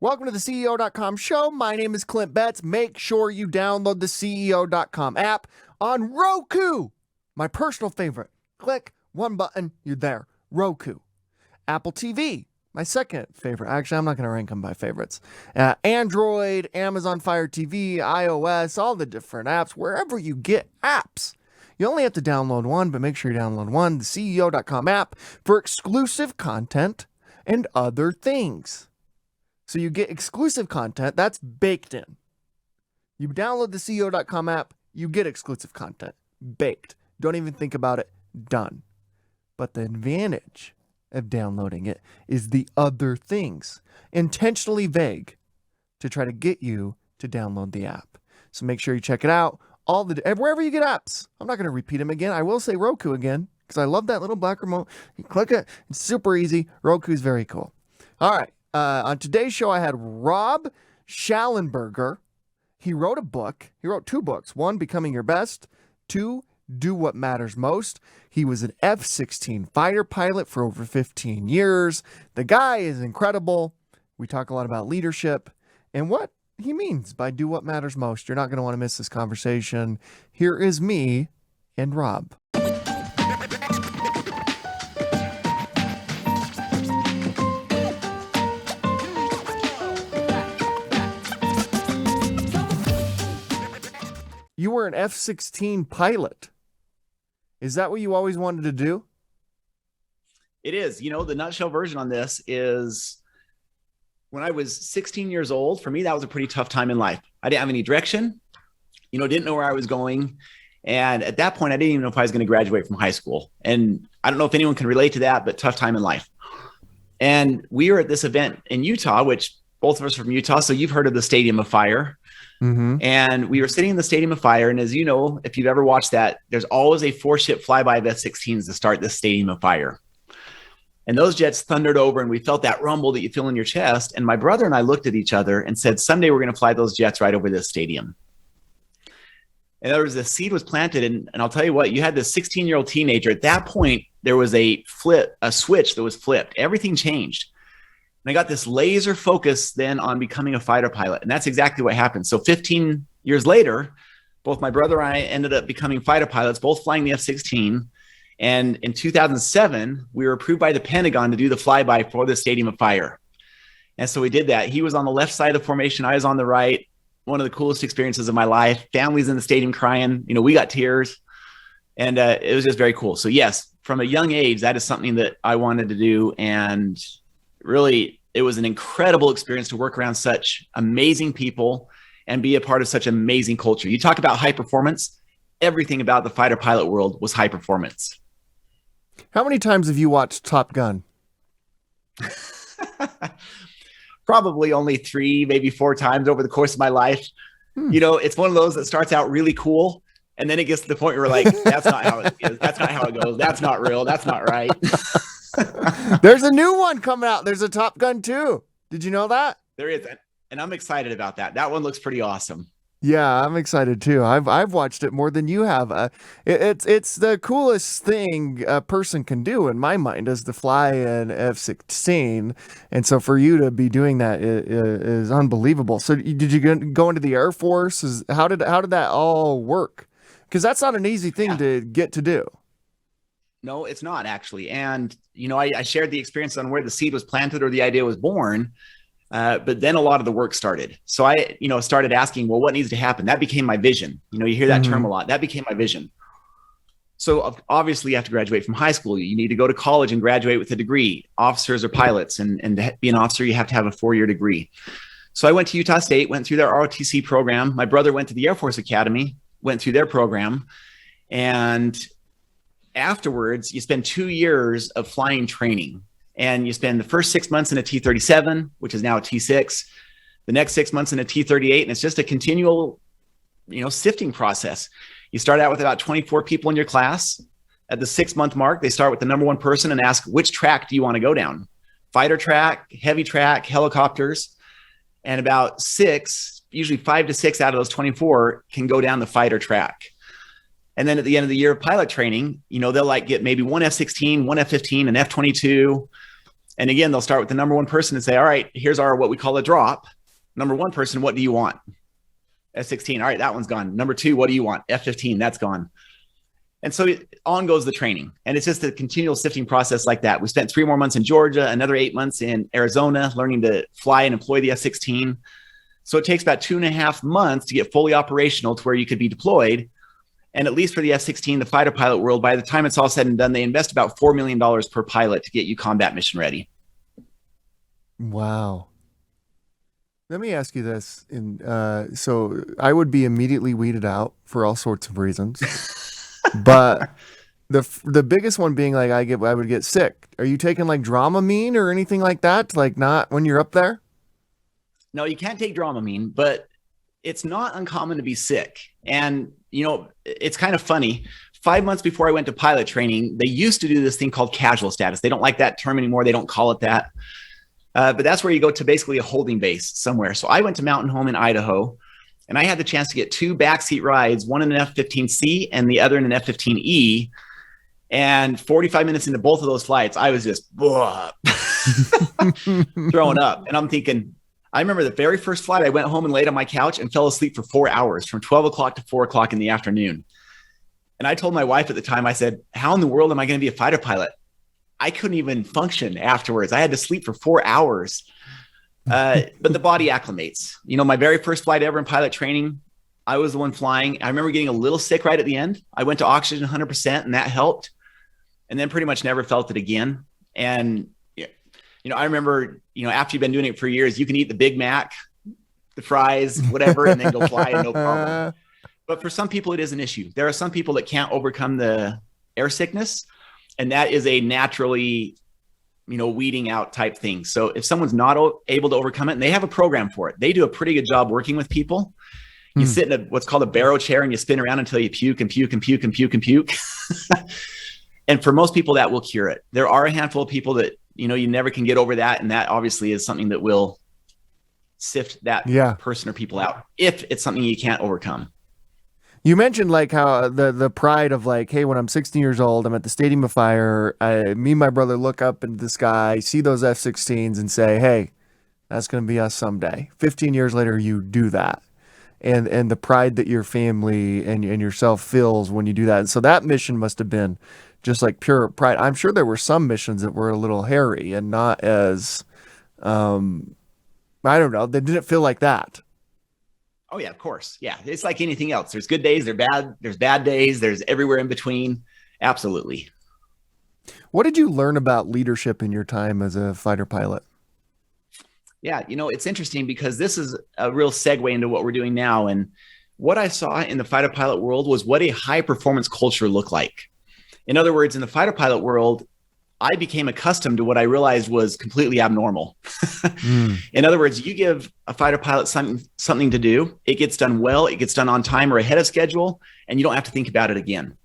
Welcome to the CEO.com show. My name is Clint Betts. Make sure you download the CEO.com app on Roku, my personal favorite. Click one button, you're there. Roku. Apple TV, my second favorite. Actually, I'm not going to rank them by favorites. Android, Amazon Fire TV, iOS, all the different apps, wherever you get apps. You only have to download one, but make sure you download one, the CEO.com app, for exclusive content and other things. So you get exclusive content that's baked in. You download the CEO.com app, you get exclusive content. Baked. Don't even think about it. Done. But the advantage of downloading it is the other things. Intentionally vague to try to get you to download the app. So make sure you check it out. Wherever you get apps. I'm not going to repeat them again. I will say Roku again because I love that little black remote. You click it. It's super easy. Roku is very cool. All right. On today's show, I had Rob Shallenberger. He wrote a book. He wrote two books. One, Becoming Your Best. Two, Do What Matters Most. He was an F-16 fighter pilot for over 15 years. The guy is incredible. We talk a lot about leadership and what he means by do what matters most. You're not going to want to miss this conversation. Here is me and Rob. You were an F-16 pilot. Is that what you always wanted to do? It is. You know, the nutshell version on this is when I was 16 years old, for me, that was a pretty tough time in life. I didn't have any direction, didn't know where I was going. And at that point, I didn't even know if I was going to graduate from high school. And I don't know if anyone can relate to that, but tough time in life. And we were at this event in Utah, which both of us are from Utah. So you've heard of the Stadium of Fire. Mm-hmm. And we were sitting in the Stadium of Fire. And as you know, if you've ever watched that, there's always a 4-ship flyby of F-16s to start the Stadium of Fire. And those jets thundered over and we felt that rumble that you feel in your chest. And my brother and I looked at each other and said, someday we're going to fly those jets right over this stadium. And there was a seed was planted. And I'll tell you what, you had this 16-year-old teenager. At that point, there was a switch that was flipped. Everything changed. And I got this laser focus then on becoming a fighter pilot. And that's exactly what happened. So 15 years later, both my brother and I ended up becoming fighter pilots, both flying the F-16. And in 2007, we were approved by the Pentagon to do the flyby for the Stadium of Fire. And so we did that. He was on the left side of the formation. I was on the right. One of the coolest experiences of my life. Families in the stadium crying. We got tears. And it was just very cool. So yes, from a young age, that is something that I wanted to do. And really, it was an incredible experience to work around such amazing people and be a part of such amazing culture. You talk about high performance. Everything about the fighter pilot world was high performance. How many times have you watched Top Gun? Probably only 3, maybe 4 times over the course of my life. It's one of those that starts out really cool. And then it gets to the point where we're like, that's not how it is. That's not how it goes. That's not real. That's not right. There's a new one coming out. There's a Top Gun 2. Did you know that? There is. And I'm excited about that. That one looks pretty awesome. Yeah, I'm excited too. I've watched it more than you have. It's the coolest thing a person can do in my mind is to fly an F-16, and so for you to be doing that is unbelievable. So did you go into the Air Force? How did that all work? Because that's not an easy thing to get to do. No, it's not actually. And I shared the experience on where the seed was planted or the idea was born. But then a lot of the work started. So I, started asking, well, what needs to happen? That became my vision. You hear that term a lot. That became my vision. So obviously you have to graduate from high school. You need to go to college and graduate with a degree. Officers are pilots. And to be an officer, you have to have a 4-year degree. So I went to Utah State, went through their ROTC program. My brother went to the Air Force Academy, went through their program. And afterwards, you spend 2 years of flying training. And you spend the first 6 months in a T-37, which is now a T-6, the next 6 months in a T-38. And it's just a continual, sifting process. You start out with about 24 people in your class. At the 6-month mark, they start with the number one person and ask, which track do you want to go down? Fighter track, heavy track, helicopters. And about 6, usually 5 to 6 out of those 24 can go down the fighter track. And then at the end of the year of pilot training, they'll get maybe one F-16, one F-15, an F-22. And again, they'll start with the number one person and say, all right, here's our, what we call a drop. Number one person, what do you want? F-16. All right, that one's gone. Number two, what do you want? F-15, that's gone. And so on goes the training. And it's just a continual sifting process like that. We spent 3 more months in Georgia, another 8 months in Arizona, learning to fly and employ the F-16. So it takes about 2.5 months to get fully operational to where you could be deployed. And at least for the F-16, the fighter pilot world, by the time it's all said and done, they invest about $4 million per pilot to get you combat mission ready. Wow. Let me ask you this. So I would be immediately weeded out for all sorts of reasons. But the biggest one being like I would get sick. Are you taking like Dramamine or anything like that? Like not when you're up there? No, you can't take Dramamine, but it's not uncommon to be sick. And, you know, it's kind of funny. 5 months before I went to pilot training, they used to do this thing called casual status. They don't like that term anymore. They don't call it that. But that's where you go to basically a holding base somewhere. So I went to Mountain Home in Idaho, and I had the chance to get 2 backseat rides, one in an F-15C and the other in an F-15E. And 45 minutes into both of those flights, I was just throwing up. And I'm thinking, I remember the very first flight, I went home and laid on my couch and fell asleep for 4 hours from 12 o'clock to 4 o'clock in the afternoon. And I told my wife at the time, I said, how in the world am I going to be a fighter pilot? I couldn't even function afterwards. I had to sleep for 4 hours. But the body acclimates. You know, my very first flight ever in pilot training, I was the one flying. I remember getting a little sick right at the end. I went to oxygen 100% and that helped. And then pretty much never felt it again. And, you know, I remember, you know, after you've been doing it for years, you can eat the Big Mac, the fries, whatever, and then go fly and no problem. But for some people, it is an issue. There are some people that can't overcome the air sickness. And that is a naturally, you know, weeding out type thing. So if someone's not able to overcome it, and they have a program for it, they do a pretty good job working with people. You sit in what's called a barrow chair and you spin around until you puke and puke and puke and puke and puke. And for most people, that will cure it. There are a handful of people that, you know, you never can get over that. And that obviously is something that will sift that person or people out if it's something you can't overcome. You mentioned like how the pride of like, hey, when I'm 16 years old, I'm at the Stadium of Fire. Me and my brother look up into the sky, see those F-16s and say, hey, that's going to be us someday. 15 years later, you do that. And the pride that your family and yourself feels when you do that. And so that mission must have been just like pure pride. I'm sure there were some missions that were a little hairy and not as, I don't know, they didn't feel like that. Oh yeah, of course. Yeah. It's like anything else. There's good days, there's bad days, there's everywhere in between. Absolutely. What did you learn about leadership in your time as a fighter pilot? Yeah, you know, it's interesting because this is a real segue into what we're doing now. And what I saw in the fighter pilot world was what a high performance culture looked like. In other words, in the fighter pilot world, I became accustomed to what I realized was completely abnormal. In other words, you give a fighter pilot something to do, it gets done well, it gets done on time or ahead of schedule, and you don't have to think about it again.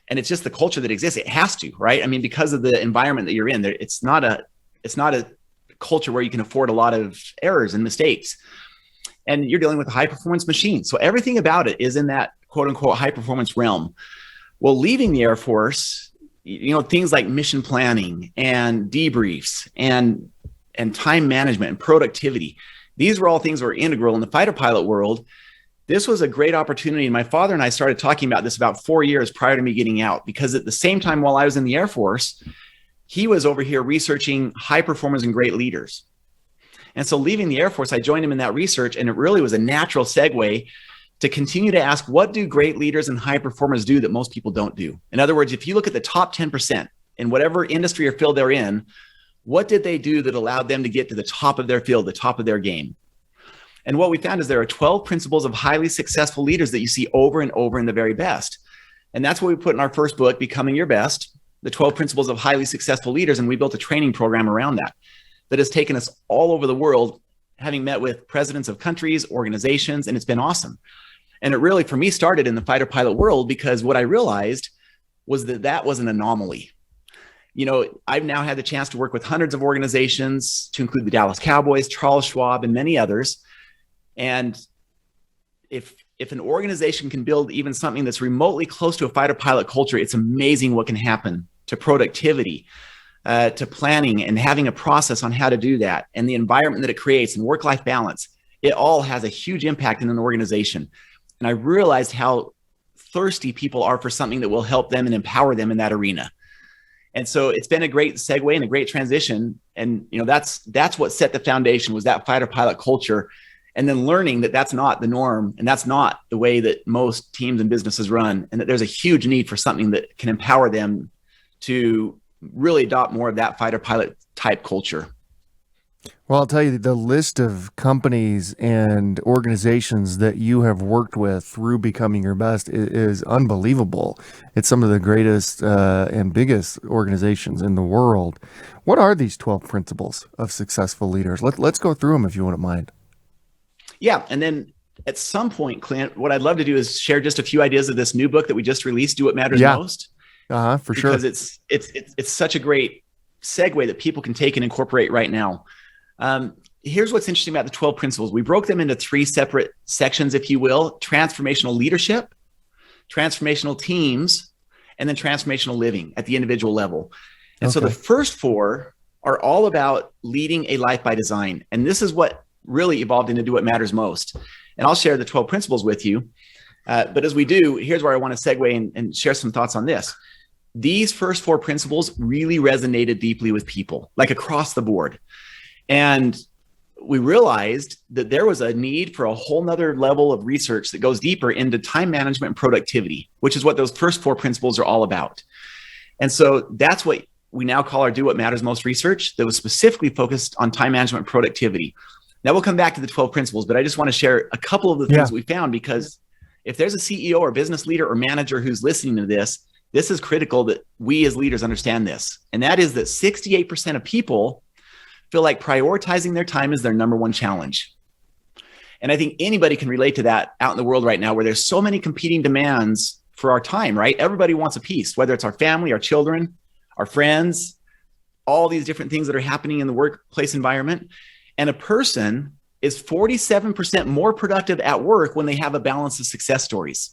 And it's just the culture that exists. It has to, right? I mean, because of the environment that you're in, it's not a culture where you can afford a lot of errors and mistakes. And you're dealing with a high performance machine. So everything about it is in that quote unquote high performance realm. Well, leaving the Air Force, you know, things like mission planning and debriefs and time management and productivity, these were all things that were integral in the fighter pilot world. This was a great opportunity. And my father and I started talking about this about 4 years prior to me getting out, because at the same time, while I was in the Air Force, he was over here researching high performers and great leaders. And so leaving the Air Force, I joined him in that research, and it really was a natural segue to continue to ask, what do great leaders and high performers do that most people don't do? In other words, if you look at the top 10% in whatever industry or field they're in, what did they do that allowed them to get to the top of their field, the top of their game? And what we found is there are 12 principles of highly successful leaders that you see over and over in the very best. And that's what we put in our first book, Becoming Your Best, the 12 principles of highly successful leaders. And we built a training program around that has taken us all over the world, having met with presidents of countries, organizations, and it's been awesome. And it really, for me, started in the fighter pilot world, because what I realized was that was an anomaly. You know, I've now had the chance to work with hundreds of organizations, to include the Dallas Cowboys, Charles Schwab, and many others. And if an organization can build even something that's remotely close to a fighter pilot culture, it's amazing what can happen to productivity, to planning and having a process on how to do that, and the environment that it creates and work-life balance, it all has a huge impact in an organization. And I realized how thirsty people are for something that will help them and empower them in that arena. And so it's been a great segue and a great transition. And, that's what set the foundation, was that fighter pilot culture. And then learning that that's not the norm, and that's not the way that most teams and businesses run, and that there's a huge need for something that can empower them to really adopt more of that fighter pilot type culture. Well, I'll tell you, the list of companies and organizations that you have worked with through Becoming Your Best is unbelievable. It's some of the greatest and biggest organizations in the world. What are these 12 principles of successful leaders? Let's go through them if you wouldn't mind. Yeah. And then at some point, Clint, what I'd love to do is share just a few ideas of this new book that we just released, Do What Matters Most. For sure. Because it's such a great segue that people can take and incorporate right now. Here's what's interesting about the 12 principles. We broke them into 3 separate sections, if you will: transformational leadership, transformational teams, and then transformational living at the individual level. And so the first 4 are all about leading a life by design. And this is what really evolved into Do What Matters Most. And I'll share the 12 principles with you. But as we do, here's where I want to segue and share some thoughts on this. These first 4 principles really resonated deeply with people, like across the board. And we realized that there was a need for a whole nother level of research that goes deeper into time management and productivity, which is what those first 4 principles are all about. And so that's what we now call our Do What Matters Most research, that was specifically focused on time management and productivity. Now we'll come back to the 12 principles, but I just want to share a couple of the things we found, because if there's a CEO or business leader or manager who's listening to this, this is critical that we as leaders understand this. And that is that 68% of people feel like prioritizing their time is their number one challenge. And I think anybody can relate to that out in the world right now, where there's so many competing demands for our time, right? Everybody wants a piece, whether it's our family, our children, our friends, all these different things that are happening in the workplace environment. And a person is 47% more productive at work when they have a balance of success stories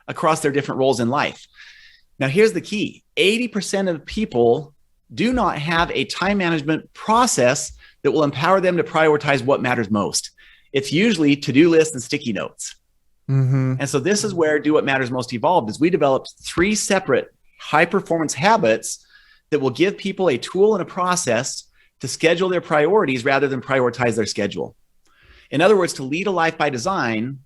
across their different roles in life. Now, here's the key. 80% of people do not have a time management process that will empower them to prioritize what matters most. It's usually to-do lists and sticky notes. Mm-hmm. And so this is where Do What Matters Most evolved, is we developed 3 separate high-performance habits that will give people a tool and a process to schedule their priorities rather than prioritize their schedule. In other words, to lead a life by design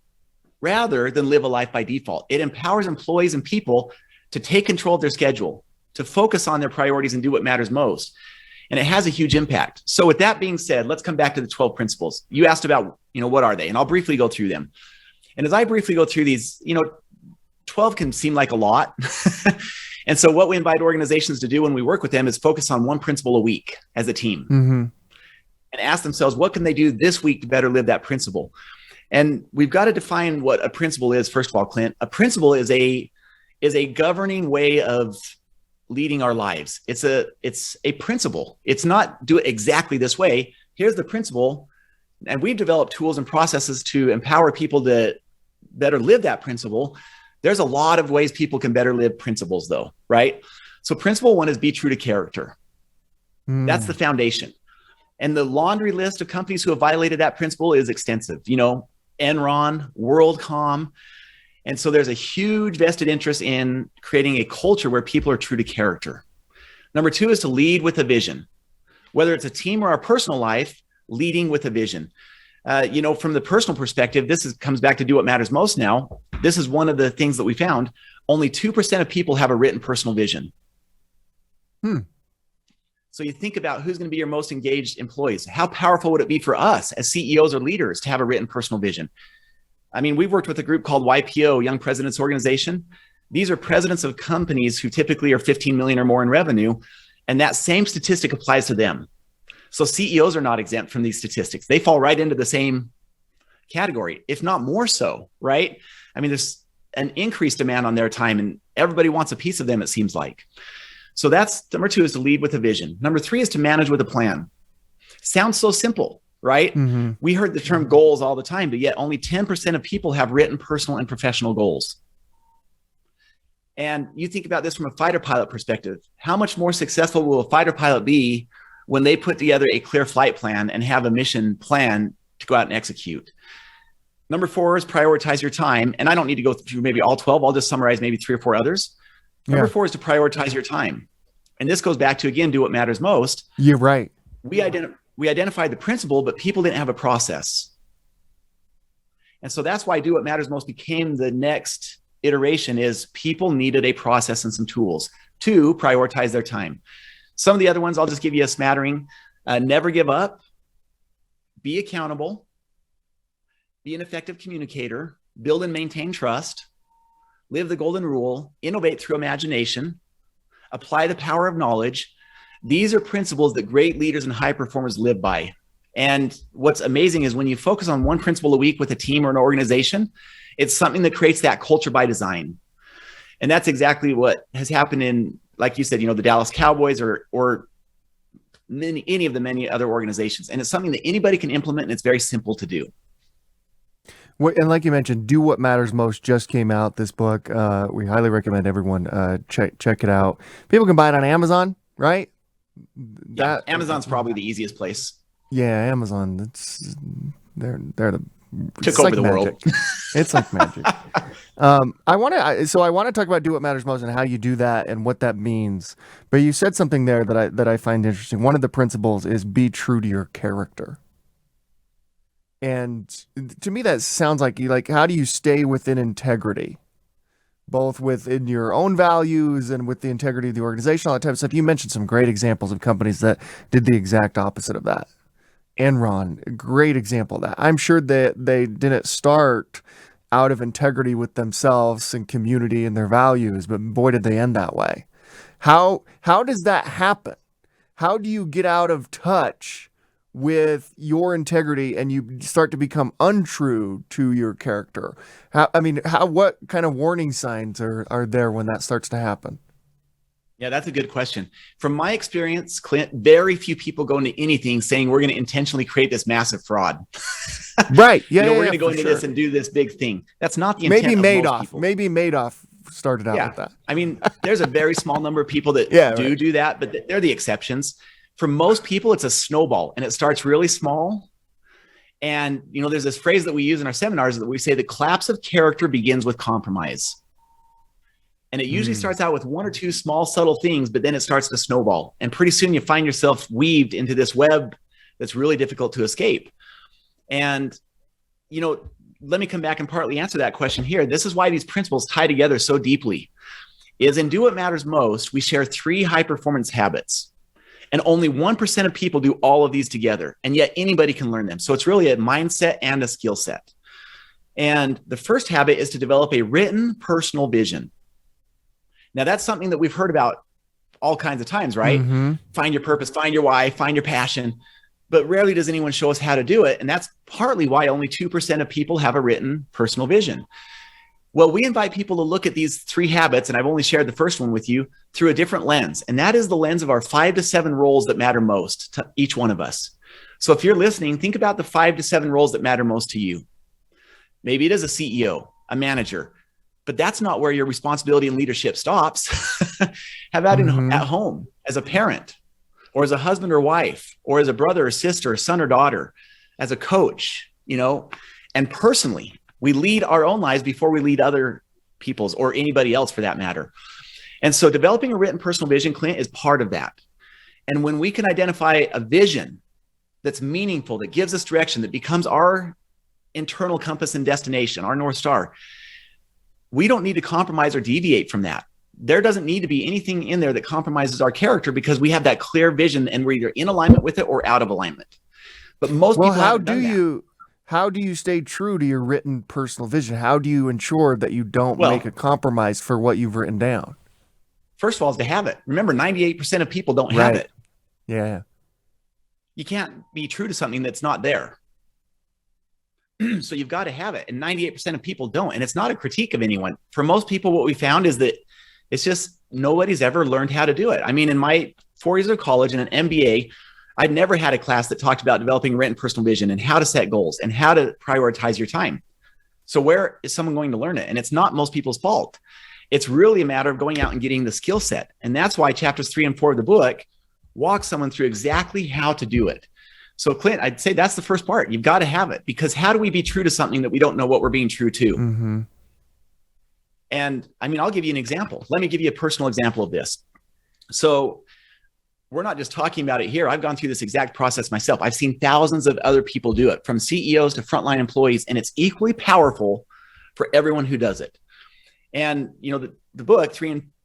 rather than live a life by default. It empowers employees and people to take control of their schedule, to focus on their priorities and do what matters most. And it has a huge impact. So with that being said, let's come back to the 12 principles. You asked about, what are they? And I'll briefly go through them. And as I briefly go through these, 12 can seem like a lot. And so what we invite organizations to do when we work with them is focus on one principle a week as a team, and ask themselves, what can they do this week to better live that principle? And we've got to define what a principle is. First of all, Clint, a principle is a governing way of leading our lives. It's a principle. It's not do it exactly this way. Here's the principle. And we've developed tools and processes to empower people to better live that principle. There's a lot of ways people can better live principles though, right? So principle 1 is be true to character. That's the foundation. And the laundry list of companies who have violated that principle is extensive. Enron, WorldCom. And so there's a huge vested interest in creating a culture where people are true to character. Number 2 is to lead with a vision. Whether it's a team or our personal life, leading with a vision. From the personal perspective, comes back to Do What Matters Most now. This is one of the things that we found. Only 2% of people have a written personal vision. So you think about who's going to be your most engaged employees. How powerful would it be for us as CEOs or leaders to have a written personal vision? I mean, we've worked with a group called YPO, Young Presidents Organization. These are presidents of companies who typically are 15 million or more in revenue. And that same statistic applies to them. So CEOs are not exempt from these statistics. They fall right into the same category, if not more so, right? I mean, there's an increased demand on their time and everybody wants a piece of them, it seems like. So that's number 2, is to lead with a vision. Number 3 is to manage with a plan. Sounds so simple, right? We heard the term goals all the time, but yet only 10% of people have written personal and professional goals. And you think about this from a fighter pilot perspective. How much more successful will a fighter pilot be when they put together a clear flight plan and have a mission plan to go out and execute? Number 4 is prioritize your time. And I don't need to go through maybe all 12. I'll just summarize maybe 3 or 4 others. Number 4 is to prioritize your time. And this goes back to, again, do what matters most. You're right. We identified the principle, but people didn't have a process. And so that's why do what matters most became the next iteration, is people needed a process and some tools to prioritize their time. Some of the other ones, I'll just give you a smattering. Never give up, be accountable, be an effective communicator, build and maintain trust, live the golden rule, innovate through imagination, apply the power of knowledge. These are principles that great leaders and high performers live by. And what's amazing is when you focus on one principle a week with a team or an organization, it's something that creates that culture by design. And that's exactly what has happened in, like you said, the Dallas Cowboys or any of the many other organizations. And it's something that anybody can implement, and it's very simple to do. And like you mentioned, Do What Matters Most just came out, this book. We highly recommend everyone check it out. People can buy it on Amazon, right? Yeah, Amazon's probably the easiest place. Yeah, Amazon. They're the took over the world. It's like magic. I want to talk about Do What Matters Most and how you do that and what that means. But you said something there that I find interesting. One of the principles is be true to your character. And to me, that sounds like how do you stay within integrity, both within your own values and with the integrity of the organization, all that type of stuff. You mentioned some great examples of companies that did the exact opposite of that. Enron, a great example of that. I'm sure that they didn't start out of integrity with themselves and community and their values, but boy, did they end that way. How does that happen? How do you get out of touch with your integrity and you start to become untrue to your character? What kind of warning signs are there when that starts to happen? Yeah, that's a good question. From my experience, Clint, very few people go into anything saying we're going to intentionally create this massive fraud. Right. Yeah. We're going to go into this and do this big thing. That's not the intent. Maybe Madoff started out with that. I mean, there's a very small number of people that do that, but they're the exceptions. For most people, it's a snowball, and it starts really small. And, there's this phrase that we use in our seminars that we say the collapse of character begins with compromise. And it usually starts out with 1 or 2 small, subtle things, but then it starts to snowball. And pretty soon you find yourself weaved into this web that's really difficult to escape. And, let me come back and partly answer that question here. This is why these principles tie together so deeply. Is in Do What Matters Most, we share 3 high performance habits. And only 1% of people do all of these together. And yet anybody can learn them. So it's really a mindset and a skill set. And the first habit is to develop a written personal vision. Now, that's something that we've heard about all kinds of times, right? Mm-hmm. Find your purpose, find your why, find your passion. But rarely does anyone show us how to do it. And that's partly why only 2% of people have a written personal vision. Well, we invite people to look at these 3 habits, and I've only shared the first one with you, through a different lens. And that is the lens of our 5 to 7 roles that matter most to each one of us. So if you're listening, think about the 5 to 7 roles that matter most to you. Maybe it is a CEO, a manager, but that's not where your responsibility and leadership stops. How about at home, as a parent, or as a husband or wife, or as a brother or sister, son or daughter, as a coach, and personally, we lead our own lives before we lead other people's or anybody else for that matter. And so developing a written personal vision, Clint, is part of that. And when we can identify a vision that's meaningful, that gives us direction, that becomes our internal compass and destination, our North Star, we don't need to compromise or deviate from that. There doesn't need to be anything in there that compromises our character because we have that clear vision and we're either in alignment with it or out of alignment. But most people haven't done that. How do you stay true to your written personal vision? How do you ensure that you don't make a compromise for what you've written down? First of all, is to have it. Remember, 98% of people don't have it. Yeah. You can't be true to something that's not there. So you've got to have it. And 98% of people don't. And it's not a critique of anyone. For most people, what we found is that it's just nobody's ever learned how to do it. I mean, in my 4 years of college and an MBA, I'd never had a class that talked about developing written personal vision and how to set goals and how to prioritize your time. So where is someone going to learn it? And it's not most people's fault. It's really a matter of going out and getting the skill set. And that's why chapters 3 and 4 of the book walk someone through exactly how to do it. So Clint, I'd say that's the first part. You've got to have it, because how do we be true to something that we don't know what we're being true to? Mm-hmm. And I mean, I'll give you an example. Let me give you a personal example of this. So we're not just talking about it here. I've gone through this exact process myself. I've seen thousands of other people do it, from CEOs to frontline employees, and it's equally powerful for everyone who does it. And, you know, the book,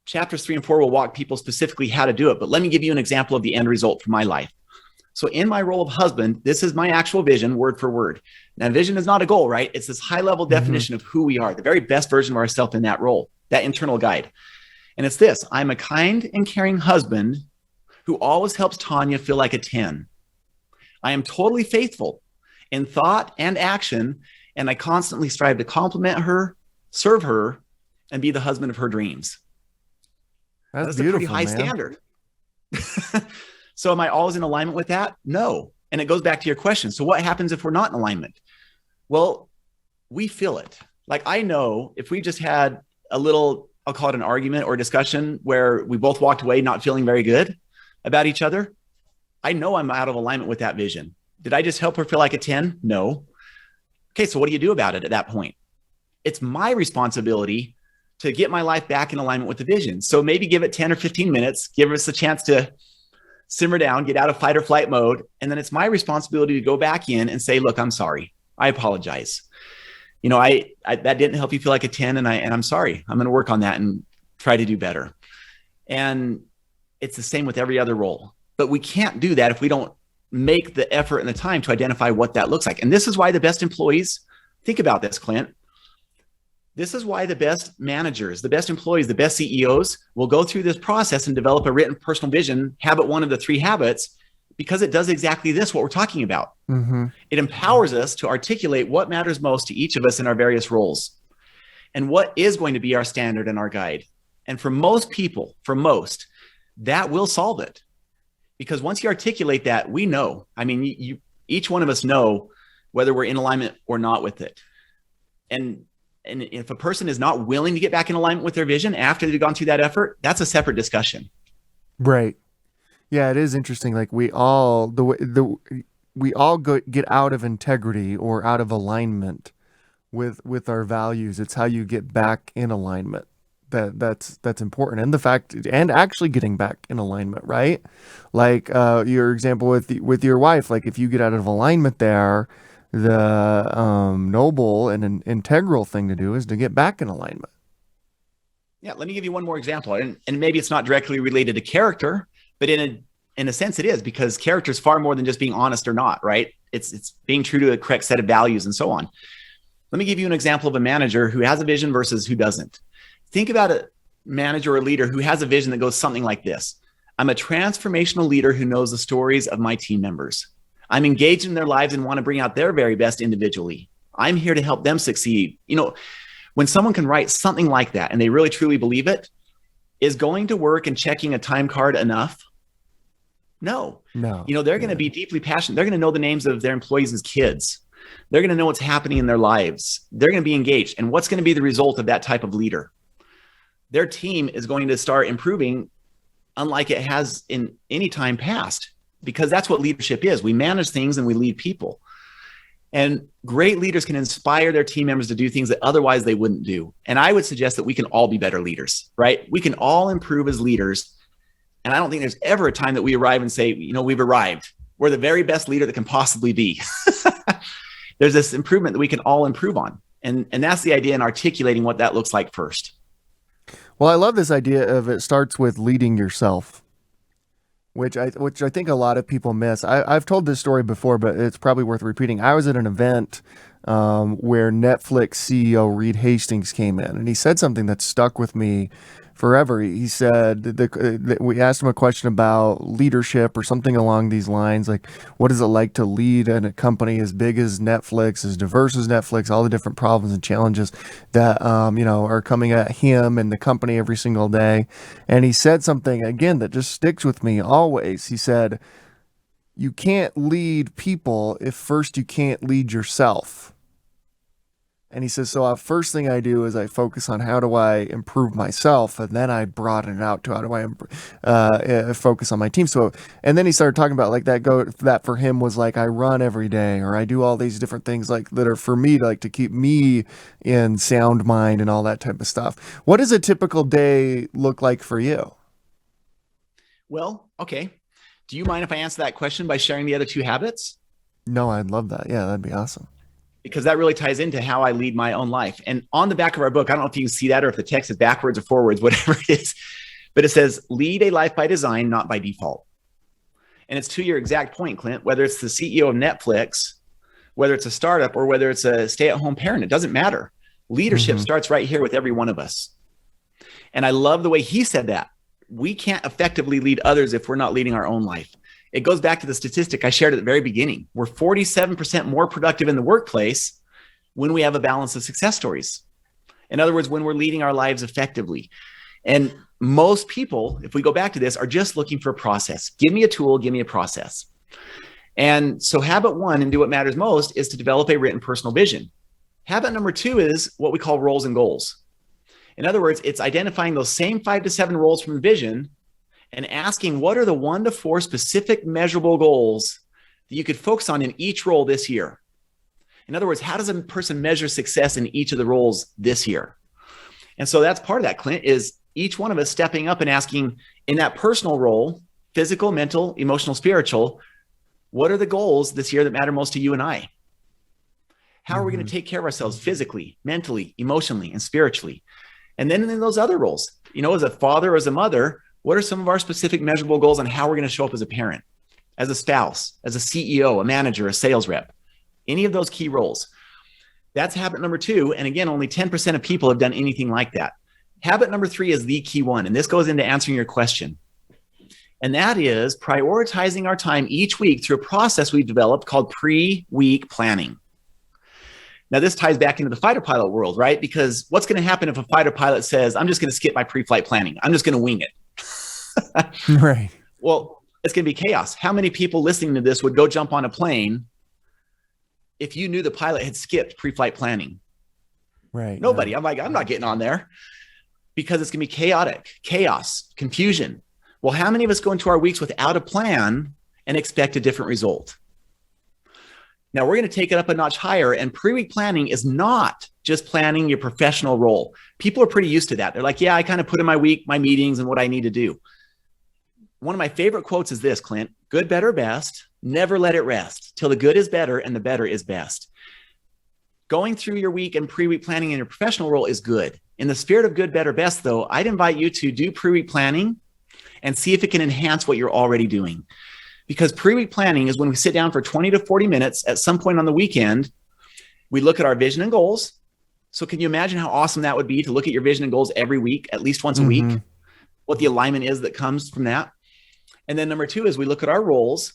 chapters 3 and 4 will walk people specifically how to do it. But let me give you an example of the end result from my life. So in my role of husband, this is my actual vision, word for word. Now, vision is not a goal, right? It's this high level definition of who we are, the very best version of ourselves in that role, that internal guide. And it's this: I'm a kind and caring husband who always helps Tanya feel like a 10. I am totally faithful in thought and action, and I constantly strive to compliment her, serve her, and be the husband of her dreams. That's a pretty high standard. So am I always in alignment with that? No. And it goes back to your question. So what happens if we're not in alignment? Well, we feel it. Like, I know if we just had a little, I'll call it an argument or discussion where we both walked away not feeling very good about each other, I know I'm out of alignment with that vision. Did I just help her feel like a 10? No. Okay, so what do you do about it at that point? It's my responsibility to get my life back in alignment with the vision. So maybe give it 10 or 15 minutes, give us a chance to simmer down, get out of fight or flight mode. And then it's my responsibility to go back in and say, look, I'm sorry. I apologize. You know, I that didn't help you feel like a 10, and I'm sorry. I'm going to work on that and try to do better. And it's the same with every other role. But we can't do that if we don't make the effort and the time to identify what that looks like. And this is why the best employees, think about this, Clint. This is why the best managers, the best employees, the best CEOs will go through this process and develop a written personal vision, habit 1 of the 3 habits, because it does exactly this, what we're talking about. Mm-hmm. It empowers us to articulate what matters most to each of us in our various roles and what is going to be our standard and our guide. And for most people, that will solve it. Because once you articulate that, we know. I mean, each one of us know whether we're in alignment or not with it. And if a person is not willing to get back in alignment with their vision after they've gone through that effort, that's a separate discussion. Right. Yeah, it is interesting. Like, we all get out of integrity or out of alignment with our values. It's how you get back in alignment. That's important. And actually getting back in alignment, right? Like your example with your wife, like if you get out of alignment there, the noble and an integral thing to do is to get back in alignment. Yeah, let me give you one more example. And maybe it's not directly related to character, but in a sense it is, because character is far more than just being honest or not, right? It's being true to a correct set of values and so on. Let me give you an example of a manager who has a vision versus who doesn't. Think about a manager or a leader who has a vision that goes something like this: I'm a transformational leader who knows the stories of my team members. I'm engaged in their lives and want to bring out their very best individually. I'm here to help them succeed. You know, when someone can write something like that and they really truly believe it, is going to work and checking a time card enough? No. You know, they're going to be deeply passionate. They're going to know the names of their employees' kids. They're going to know what's happening in their lives. They're going to be engaged. And what's going to be the result of that type of leader? Their team is going to start improving unlike it has in any time past, because that's what leadership is. We manage things and we lead people. And great leaders can inspire their team members to do things that otherwise they wouldn't do. And I would suggest that we can all be better leaders, right? We can all improve as leaders. And I don't think there's ever a time that we arrive and say, you know, we've arrived. We're the very best leader that can possibly be. There's this improvement that we can all improve on. And that's the idea in articulating what that looks like first. Well, I love this idea of it starts with leading yourself, which I think a lot of people miss. I've told this story before, but it's probably worth repeating. I was at an event where Netflix CEO Reed Hastings came in, and he said something that stuck with me forever. He said we asked him a question about leadership or something along these lines, like what is it like to lead in a company as big as Netflix, as diverse as Netflix, all the different problems and challenges that are coming at him and the company every single day. And he said something again that just sticks with me always. He said, "You can't lead people if first you can't lead yourself." And he says, so first thing I do is I focus on how do I improve myself, and then I broaden it out to how do I focus on my team. So, and then he started talking about like that for him was like I run every day, or I do all these different things like that are for me like to keep me in sound mind and all that type of stuff. What does a typical day look like for you? Well, okay. Do you mind if I answer that question by sharing the other two habits? No, I'd love that. Yeah, that'd be awesome. Because that really ties into how I lead my own life. And on the back of our book, I don't know if you can see that or if the text is backwards or forwards, whatever it is, but it says, lead a life by design, not by default. And it's to your exact point, Clint, whether it's the CEO of Netflix, whether it's a startup, or whether it's a stay-at-home parent, it doesn't matter. Leadership starts right here with every one of us. And I love the way he said that. We can't effectively lead others if we're not leading our own life. It goes back to the statistic I shared at the very beginning. We're 47% more productive in the workplace when we have a balance of success stories. In other words, when we're leading our lives effectively. And most people, if we go back to this, are just looking for a process. Give me a tool, give me a process. And so habit one, and do what matters most, is to develop a written personal vision. Habit number two is what we call roles and goals. In other words, it's identifying those same 5 to 7 roles from the vision and asking what are the 1 to 4 specific measurable goals that you could focus on in each role this year. In other words, how does a person measure success in each of the roles this year? And so that's part of that, Clint, is each one of us stepping up and asking in that personal role, physical, mental, emotional, spiritual, what are the goals this year that matter most to you and I? How are we going to take care of ourselves physically, mentally, emotionally, and spiritually? And then in those other roles, as a father, as a mother, what are some of our specific measurable goals on how we're going to show up as a parent, as a spouse, as a CEO, a manager, a sales rep, any of those key roles? That's habit number two. And again, only 10% of people have done anything like that. Habit number three is the key one. And this goes into answering your question. And that is prioritizing our time each week through a process we've developed called pre-week planning. Now, this ties back into the fighter pilot world, right? Because what's going to happen if a fighter pilot says, I'm just going to skip my pre-flight planning. I'm just going to wing it. Right. Well, it's going to be chaos. How many people listening to this would go jump on a plane if you knew the pilot had skipped pre-flight planning? Right. Nobody. No. I'm not getting on there because it's going to be chaotic, chaos, confusion. Well, how many of us go into our weeks without a plan and expect a different result? Now we're going to take it up a notch higher, and pre-week planning is not just planning your professional role. People are pretty used to that. They're like, yeah, I kind of put in my week, my meetings and what I need to do. One of my favorite quotes is this, Clint: good, better, best. Never let it rest till the good is better and the better is best. Going through your week and pre-week planning in your professional role is good. In the spirit of good, better, best, though, I'd invite you to do pre-week planning and see if it can enhance what you're already doing. Because pre-week planning is when we sit down for 20 to 40 minutes at some point on the weekend. We look at our vision and goals. So can you imagine how awesome that would be to look at your vision and goals every week, at least once a week, what the alignment is that comes from that? And then number two is we look at our roles.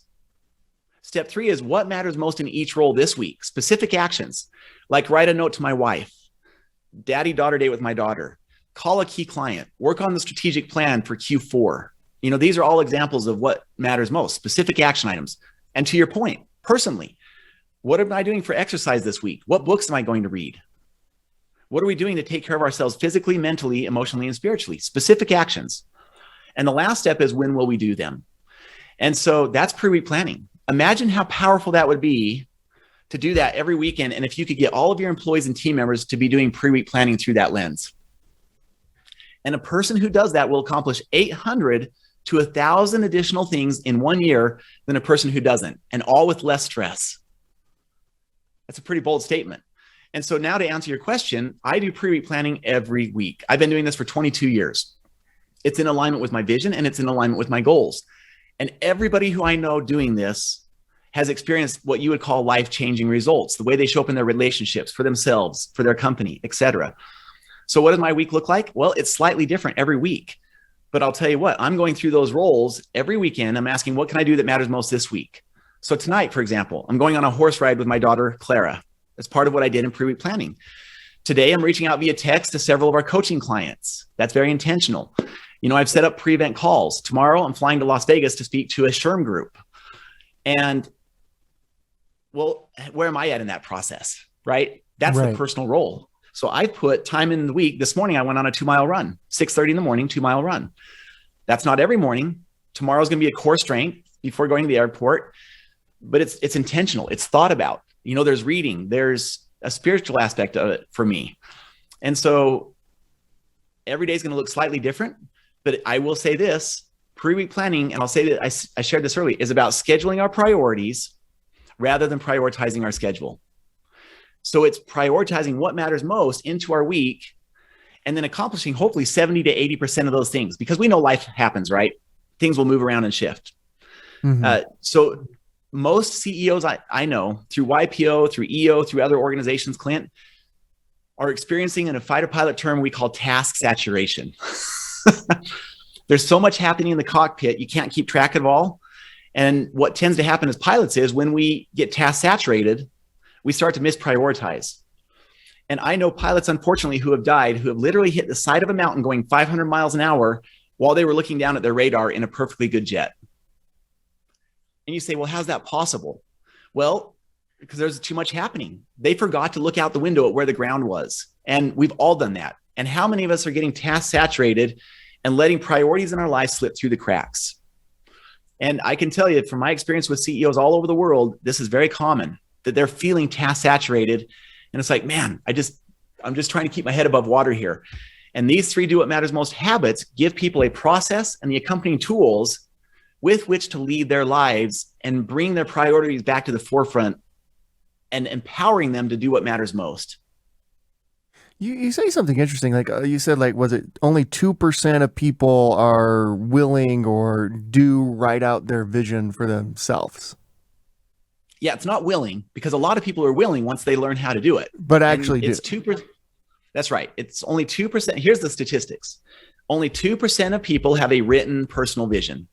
Step three is what matters most in each role this week, specific actions, like write a note to my wife, daddy-daughter date with my daughter, call a key client, work on the strategic plan for Q4. These are all examples of what matters most, specific action items. And to your point, personally, what am I doing for exercise this week? What books am I going to read? What are we doing to take care of ourselves physically, mentally, emotionally, and spiritually? Specific actions. And the last step is when will we do them? And so that's pre-week planning. Imagine how powerful that would be to do that every weekend. And if you could get all of your employees and team members to be doing pre-week planning through that lens. And a person who does that will accomplish 800 to 1,000 additional things in 1 year than a person who doesn't, and all with less stress. That's a pretty bold statement. And so now to answer your question, I do pre-week planning every week. I've been doing this for 22 years. It's in alignment with my vision and it's in alignment with my goals. And everybody who I know doing this has experienced what you would call life-changing results, the way they show up in their relationships, for themselves, for their company, etc. So what does my week look like? Well, it's slightly different every week. But I'll tell you what, I'm going through those roles every weekend. I'm asking, what can I do that matters most this week? So tonight, for example, I'm going on a horse ride with my daughter, Clara. That's part of what I did in pre-week planning. Today, I'm reaching out via text to several of our coaching clients. That's very intentional. I've set up pre-event calls. Tomorrow, I'm flying to Las Vegas to speak to a SHRM group. And, well, where am I at in that process, right? That's the Right. personal role. So I put time in the week. This morning, I went on a 2-mile run, 6:30 in the morning, 2-mile run. That's not every morning. Tomorrow's going to be a core strength before going to the airport, but it's intentional. It's thought about. There's reading, there's a spiritual aspect of it for me. And so every day is going to look slightly different, but I will say this, pre-week planning, and I'll say that I shared this early, is about scheduling our priorities rather than prioritizing our schedule. So it's prioritizing what matters most into our week and then accomplishing hopefully 70 to 80% of those things, because we know life happens, right? Things will move around and shift. Mm-hmm. So most CEOs I know through YPO, through EO, through other organizations, Clint, are experiencing in a fighter pilot term we call task saturation. There's so much happening in the cockpit, you can't keep track of it all. And what tends to happen as pilots is when we get task saturated, we start to misprioritize. And I know pilots, unfortunately, who have died, who have literally hit the side of a mountain going 500 miles an hour while they were looking down at their radar in a perfectly good jet. And you say, well, how's that possible? Well, because there's too much happening. They forgot to look out the window at where the ground was. And we've all done that. And how many of us are getting task saturated and letting priorities in our life slip through the cracks? And I can tell you from my experience with CEOs all over the world, this is very common, that they're feeling task saturated. And it's like, man, I'm just trying to keep my head above water here. And these 3 do what matters most habits give people a process and the accompanying tools with which to lead their lives and bring their priorities back to the forefront and empowering them to do what matters most. You say something interesting. Like you said, like, was it only 2% of people are willing or do write out their vision for themselves? Yeah, it's not willing, because a lot of people are willing once they learn how to do it. But actually it's 2%. That's right. It's only 2%. Here's the statistics. Only 2% of people have a written personal vision.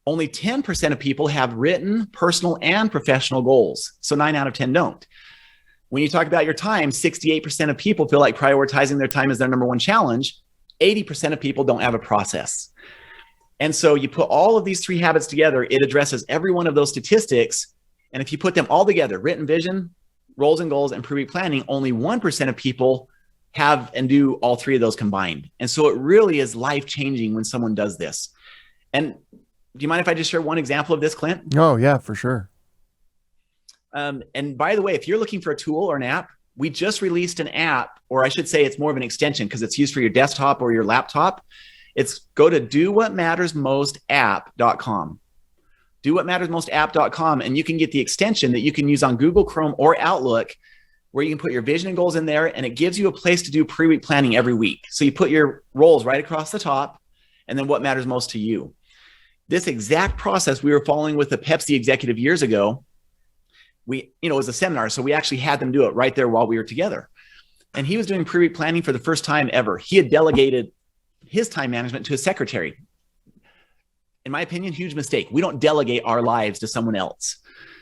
Only 10% of people have written personal and professional goals. So 9 out of 10 don't. When you talk about your time, 68% of people feel like prioritizing their time is their number one challenge. 80% of people don't have a process. And so you put all of these 3 habits together, it addresses every one of those statistics. And if you put them all together, written vision, roles and goals, and pre-week planning, only 1% of people have and do all 3 of those combined. And so it really is life-changing when someone does this. And do you mind if I just share one example of this, Clint? Oh, yeah, for sure. And by the way, if you're looking for a tool or an app, we just released an app, or I should say it's more of an extension because it's used for your desktop or your laptop. Go to dowhatmattersmostapp.com. Dowhatmattersmostapp.com, and you can get the extension that you can use on Google Chrome or Outlook, where you can put your vision and goals in there, and it gives you a place to do pre-week planning every week. So you put your roles right across the top, and then what matters most to you. This exact process we were following with the Pepsi executive years ago. It was a seminar, so we actually had them do it right there while we were together. And he was doing pre-week planning for the first time ever. He had delegated his time management to his secretary. In my opinion, huge mistake. We don't delegate our lives to someone else.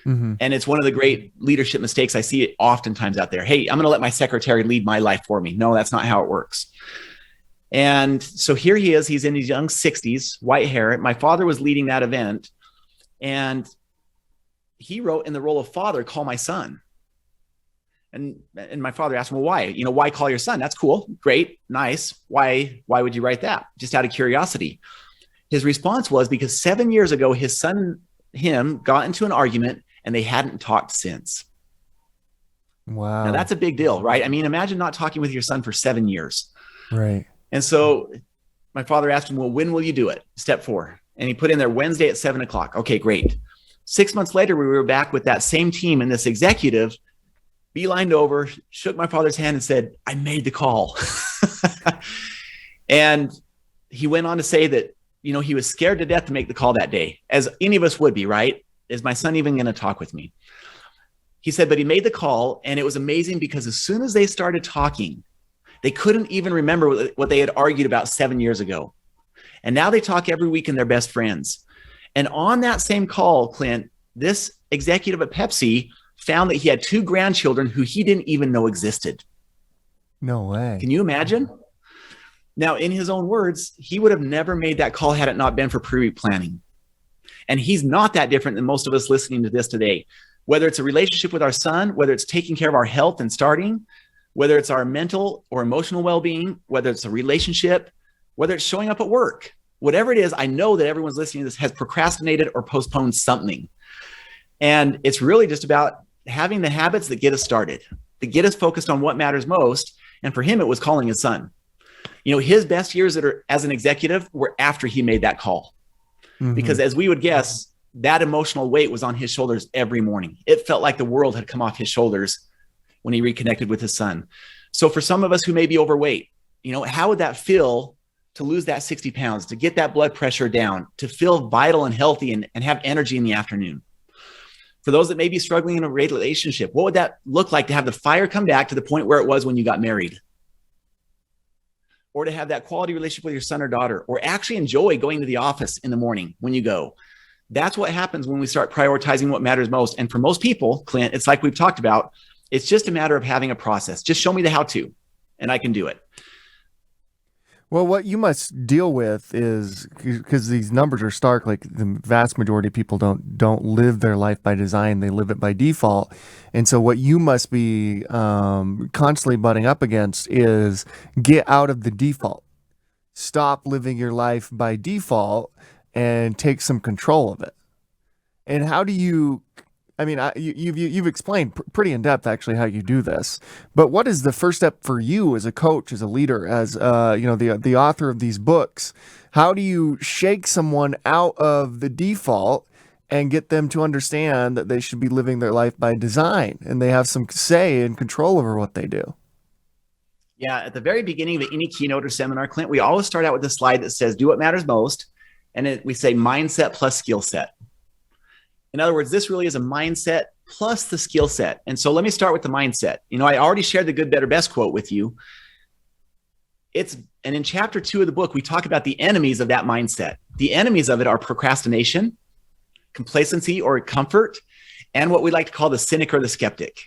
Mm-hmm. And it's one of the great leadership mistakes I see oftentimes out there. Hey, I'm going to let my secretary lead my life for me. No, that's not how it works. And so here he is. He's in his young 60s, white hair. My father was leading that event. And he wrote, in the role of father, call my son. And my father asked him, well, why? Why call your son? That's cool. Great. Nice. Why would you write that? Just out of curiosity. His response was because 7 years ago, his son, him, got into an argument and they hadn't talked since. Wow. Now that's a big deal, right? I mean, imagine not talking with your son for 7 years. Right. And so my father asked him, well, when will you do it? Step 4. And he put in there Wednesday at 7:00. Okay, great. 6 months later, we were back with that same team, and this executive beelined over, shook my father's hand and said, I made the call. And he went on to say that, he was scared to death to make the call that day, as any of us would be, right? Is my son even going to talk with me? He said, but he made the call, and it was amazing because as soon as they started talking, they couldn't even remember what they had argued about 7 years ago. And now they talk every week and they're best friends. And on that same call, Clint, this executive at Pepsi found that he had 2 grandchildren who he didn't even know existed. No way. Can you imagine? Now, in his own words, he would have never made that call had it not been for pre-week planning. And he's not that different than most of us listening to this today. whether it's a relationship with our son, whether it's taking care of our health and starting, whether it's our mental or emotional well-being, whether it's a relationship, whether it's showing up at work, whatever it is, I know that everyone's listening to this has procrastinated or postponed something. And it's really just about having the habits that get us started, that get us focused on what matters most. And for him, it was calling his son. You know, his best years as an executive were after he made that call. Mm-hmm. Because as we would guess, that emotional weight was on his shoulders every morning. It felt like the world had come off his shoulders when he reconnected with his son. So for some of us who may be overweight, you know, how would that feel to lose that 60 pounds, to get that blood pressure down, to feel vital and healthy and have energy in the afternoon? For those that may be struggling in a relationship, what would that look like to have the fire come back to the point where it was when you got married? Or to have that quality relationship with your son or daughter, or actually enjoy going to the office in the morning when you go. That's what happens when we start prioritizing what matters most. And for most people, Clint, it's like we've talked about, it's just a matter of having a process. Just show me the how-to, and I can do it. Well, what you must deal with is, because these numbers are stark, like the vast majority of people don't live their life by design, they live it by default. And so what you must be constantly butting up against is get out of the default. Stop living your life by default and take some control of it. And how do you... I mean, you've explained pretty in depth actually how you do this, but what is the first step for you as a coach, as a leader, as the author of these books? How do you shake someone out of the default and get them to understand that they should be living their life by design and they have some say and control over what they do? Yeah, at the very beginning of any keynote or seminar, Clint, we always start out with a slide that says, do what matters most. And we say mindset plus skill set. In other words, this really is a mindset plus the skill set. And so let me start with the mindset. You know, I already shared the good, better, best quote with you. And in chapter 2 of the book, we talk about the enemies of that mindset. The enemies of it are procrastination, complacency or comfort, and what we like to call the cynic or the skeptic.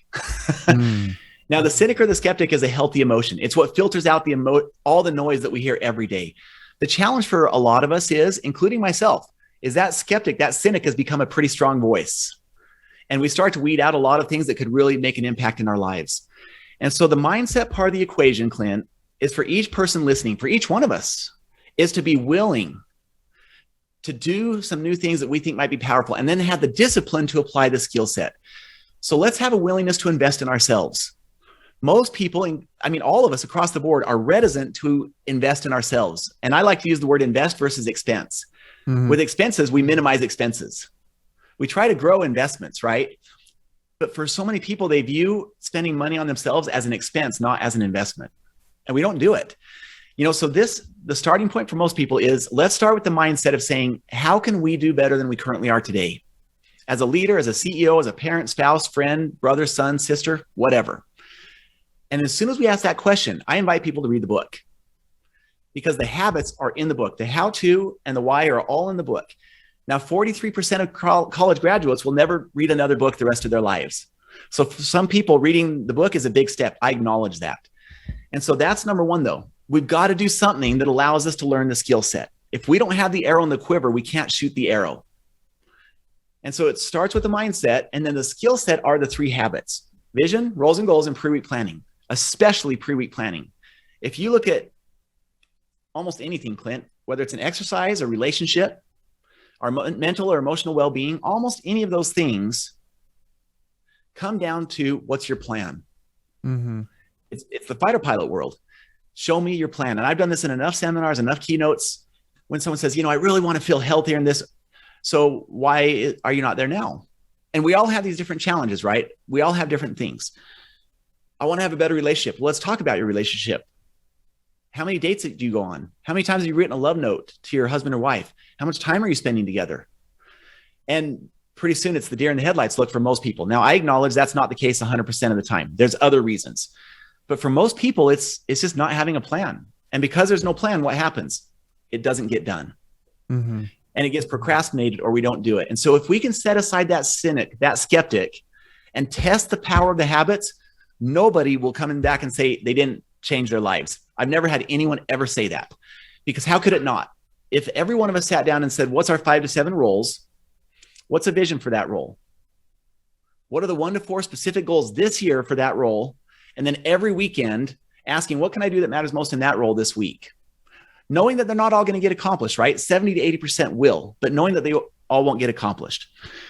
Now, the cynic or the skeptic is a healthy emotion. It's what filters out all the noise that we hear every day. The challenge for a lot of us is, including myself, is that skeptic, that cynic has become a pretty strong voice. And we start to weed out a lot of things that could really make an impact in our lives. And so the mindset part of the equation, Clint, is for each person listening, for each one of us, is to be willing to do some new things that we think might be powerful, and then have the discipline to apply the skill set. So let's have a willingness to invest in ourselves. Most people, I mean, all of us across the board are reticent to invest in ourselves. And I like to use the word invest versus expense. Mm-hmm. With expenses, we minimize expenses. We try to grow investments, right? But for so many people, they view spending money on themselves as an expense, not as an investment. And we don't do it. You know, so the starting point for most people is, let's start with the mindset of saying, how can we do better than we currently are today? As a leader, as a CEO, as a parent, spouse, friend, brother, son, sister, whatever. And as soon as we ask that question, I invite people to read the book. Because the habits are in the book. The how-to and the why are all in the book. Now, 43% of college graduates will never read another book the rest of their lives. So for some people, reading the book is a big step. I acknowledge that. And so that's number one, though. We've got to do something that allows us to learn the skill set. If we don't have the arrow in the quiver, we can't shoot the arrow. And so it starts with the mindset, and then the skill set are the 3 habits: vision, roles and goals, and pre-week planning, especially pre-week planning. If you look at almost anything, Clint, whether it's an exercise, a relationship, our mental or emotional well-being, almost any of those things come down to, what's your plan? Mm-hmm. It's the fighter pilot world. Show me your plan. And I've done this in enough seminars, enough keynotes. When someone says, you know, I really want to feel healthier in this, so why are you not there now? And we all have these different challenges, right? We all have different things. I want to have a better relationship. Well, let's talk about your relationship. How many dates do you go on? How many times have you written a love note to your husband or wife? How much time are you spending together? And pretty soon it's the deer in the headlights look for most people. Now, I acknowledge that's not the case 100% of the time. There's other reasons. But for most people, it's just not having a plan. And because there's no plan, what happens? It doesn't get done. Mm-hmm. And it gets procrastinated, or we don't do it. And so if we can set aside that cynic, that skeptic, and test the power of the habits, nobody will come back and say they didn't change their lives. I've never had anyone ever say that, because how could it not? If every one of us sat down and said, what's our 5 to 7 roles? What's a vision for that role? What are the 1 to 4 specific goals this year for that role? And then every weekend asking, what can I do that matters most in that role this week? Knowing that they're not all going to get accomplished, right? 70 to 80% will, but knowing that they all won't get accomplished.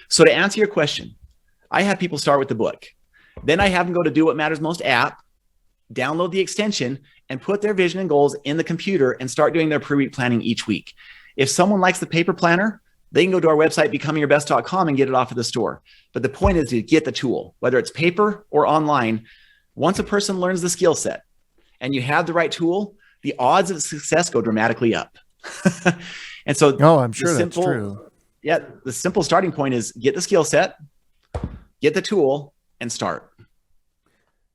So to answer your question, I have people start with the book. Then I have them go to Do What Matters Most app, download the extension, and put their vision and goals in the computer and start doing their pre-week planning each week. If someone likes the paper planner, they can go to our website, becomingyourbest.com, and get it off of the store. But the point is to get the tool, whether it's paper or online. Once a person learns the skill set and you have the right tool, the odds of success go dramatically up. And so, I'm sure that's true. Yeah, the simple starting point is get the skill set, get the tool, and start.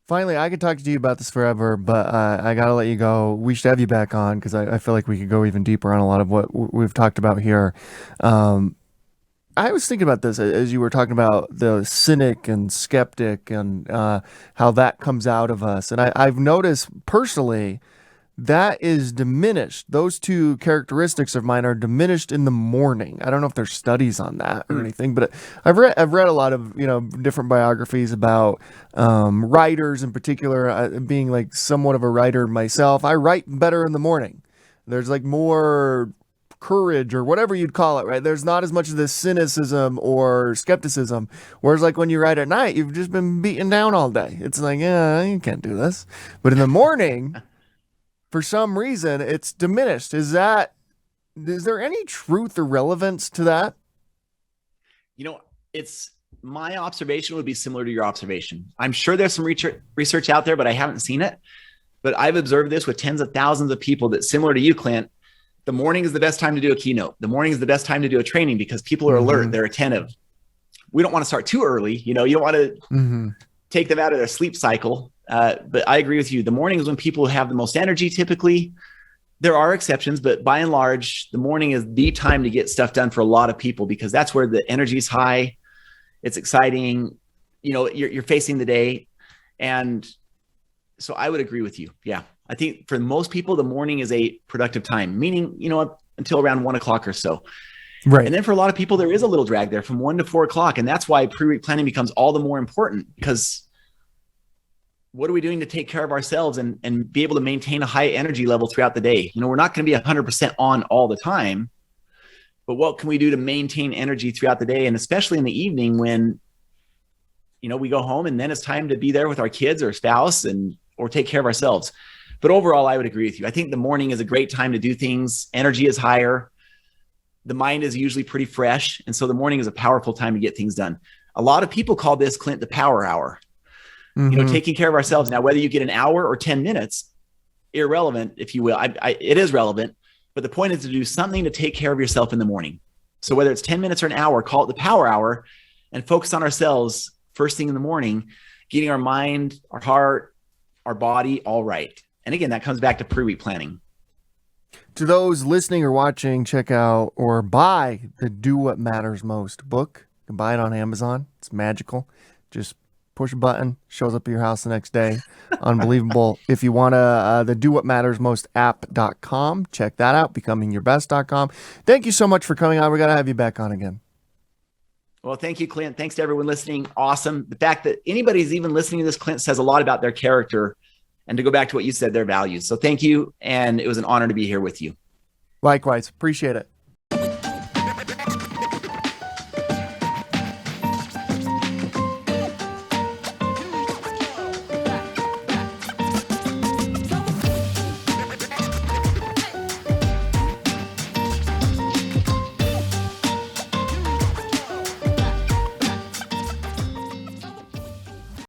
Finally, I could talk to you about this forever, but I got to let you go. We should have you back on because I feel like we could go even deeper on a lot of what we've talked about here. I was thinking about this as you were talking about the cynic and skeptic and how that comes out of us. And I've noticed personally that is diminished. Those two characteristics of mine are diminished in the morning. I don't know if there's studies on that or anything, but I've read a lot of different biographies about writers in particular. Being like somewhat of a writer myself, I write better in the morning. There's like more courage or whatever you'd call it, right? There's not as much of this cynicism or skepticism. Whereas like when you write at night, you've just been beaten down all day. It's like, yeah, you can't do this. But in the morning, for some reason, it's diminished. Is there any truth or relevance to that? It's my observation would be similar to your observation. I'm sure there's some research out there, but I haven't seen it. But I've observed this with tens of thousands of people that similar to you, Clint, the morning is the best time to do a keynote. The morning is the best time to do a training because people are alert, they're attentive. We don't want to start too early. You don't want to take them out of their sleep cycle. But I agree with you. The morning is when people have the most energy typically. There are exceptions, but by and large, the morning is the time to get stuff done for a lot of people because that's where the energy is high. It's exciting. You're facing the day. And so I would agree with you. Yeah. I think for most people, the morning is a productive time, meaning, until around 1 o'clock or so. Right. And then for a lot of people, there is a little drag there from 1 to 4 o'clock. And that's why pre-week planning becomes all the more important because what are we doing to take care of ourselves and be able to maintain a high energy level throughout the day? We're not going to be 100% on all the time, but what can we do to maintain energy throughout the day? And especially in the evening when, we go home and then it's time to be there with our kids or spouse or take care of ourselves. But overall, I would agree with you. I think the morning is a great time to do things. Energy is higher. The mind is usually pretty fresh. And so the morning is a powerful time to get things done. A lot of people call this, Clint, the power hour. Taking care of ourselves. Now, whether you get an hour or 10 minutes, irrelevant, if you will. It is relevant, but the point is to do something to take care of yourself in the morning. So whether it's 10 minutes or an hour, call it the power hour and focus on ourselves first thing in the morning, getting our mind, our heart, our body all right. And again, that comes back to pre-week planning. To those listening or watching, check out or buy the Do What Matters Most book. You can buy it on Amazon. It's magical. Just push a button, shows up at your house the next day. Unbelievable. If you want to, the Do What Matters Most app.com, check that out, becomingyourbest.com. Thank you so much for coming on. We got to have you back on again. Well, thank you, Clint. Thanks to everyone listening. Awesome. The fact that anybody's even listening to this, Clint, says a lot about their character. And to go back to what you said, their values. So thank you. And it was an honor to be here with you. Likewise. Appreciate it.